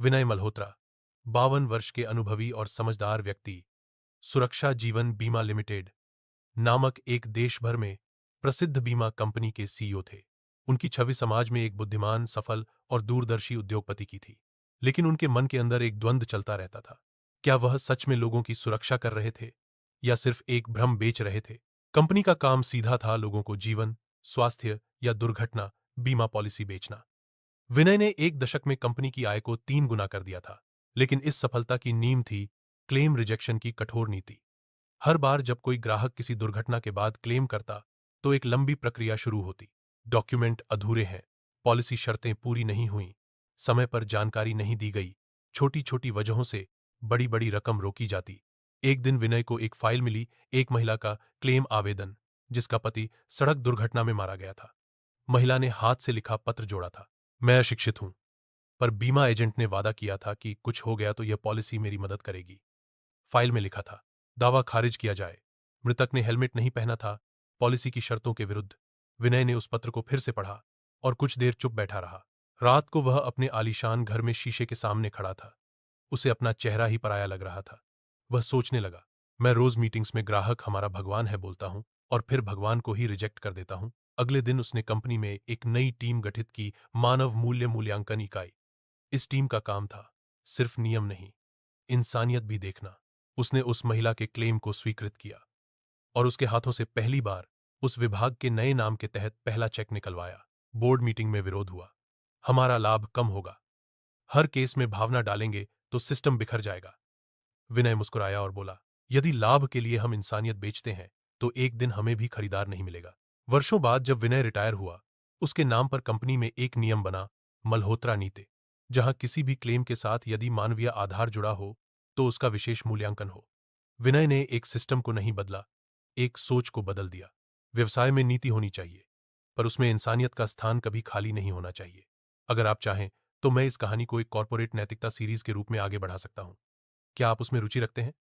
विनय मल्होत्रा, 52 वर्ष के अनुभवी और समझदार व्यक्ति, सुरक्षा जीवन बीमा लिमिटेड नामक एक देश भर में प्रसिद्ध बीमा कंपनी के सीईओ थे। उनकी छवि समाज में एक बुद्धिमान, सफल और दूरदर्शी उद्योगपति की थी। लेकिन उनके मन के अंदर एक द्वंद्व चलता रहता था। क्या वह सच में लोगों की सुरक्षा कर रहे थे या सिर्फ एक भ्रम बेच रहे थे? कंपनी का काम सीधा था, लोगों को जीवन, स्वास्थ्य या दुर्घटना बीमा पॉलिसी बेचना। विनय ने एक दशक में कंपनी की आय को 3 गुना कर दिया था। लेकिन इस सफलता की नींव थी क्लेम रिजेक्शन की कठोर नीति। हर बार जब कोई ग्राहक किसी दुर्घटना के बाद क्लेम करता, तो एक लंबी प्रक्रिया शुरू होती। डॉक्यूमेंट अधूरे हैं, पॉलिसी शर्तें पूरी नहीं हुई, समय पर जानकारी नहीं दी गई, छोटी छोटी वजहों से बड़ी बड़ी रकम रोकी जाती। एक दिन विनय को एक फाइल मिली, एक महिला का क्लेम आवेदन, जिसका पति सड़क दुर्घटना में मारा गया था। महिला ने हाथ से लिखा पत्र जोड़ा था, मैं अशिक्षित हूं, पर बीमा एजेंट ने वादा किया था कि कुछ हो गया तो यह पॉलिसी मेरी मदद करेगी। फाइल में लिखा था, दावा खारिज किया जाए। मृतक ने हेलमेट नहीं पहना था, पॉलिसी की शर्तों के विरुद्ध। विनय ने उस पत्र को फिर से पढ़ा और कुछ देर चुप बैठा रहा। रात को वह अपने आलीशान घर में शीशे के सामने खड़ा था। उसे अपना चेहरा ही पराया लग रहा था। वह सोचने लगा, मैं रोज मीटिंग्स में ग्राहक हमारा भगवान है बोलता हूं और फिर भगवान को ही रिजेक्ट कर देता हूं। अगले दिन उसने कंपनी में एक नई टीम गठित की, मानव मूल्य मूल्यांकन इकाई। इस टीम का काम था सिर्फ नियम नहीं, इंसानियत भी देखना। उसने उस महिला के क्लेम को स्वीकृत किया और उसके हाथों से पहली बार उस विभाग के नए नाम के तहत पहला चेक निकलवाया। बोर्ड मीटिंग में विरोध हुआ, हमारा लाभ कम होगा, हर केस में भावना डालेंगे तो सिस्टम बिखर जाएगा। विनय मुस्कुराया और बोला, यदि लाभ के लिए हम इंसानियत बेचते हैं तो एक दिन हमें भी खरीदार नहीं मिलेगा। वर्षों बाद जब विनय रिटायर हुआ, उसके नाम पर कंपनी में एक नियम बना, मल्होत्रा नीति, जहां किसी भी क्लेम के साथ यदि मानवीय आधार जुड़ा हो तो उसका विशेष मूल्यांकन हो। विनय ने एक सिस्टम को नहीं बदला, एक सोच को बदल दिया। व्यवसाय में नीति होनी चाहिए, पर उसमें इंसानियत का स्थान कभी खाली नहीं होना चाहिए। अगर आप चाहें तो मैं इस कहानी को एक कॉर्पोरेट नैतिकता सीरीज के रूप में आगे बढ़ा सकता हूं। क्या आप उसमें रुचि रखते हैं?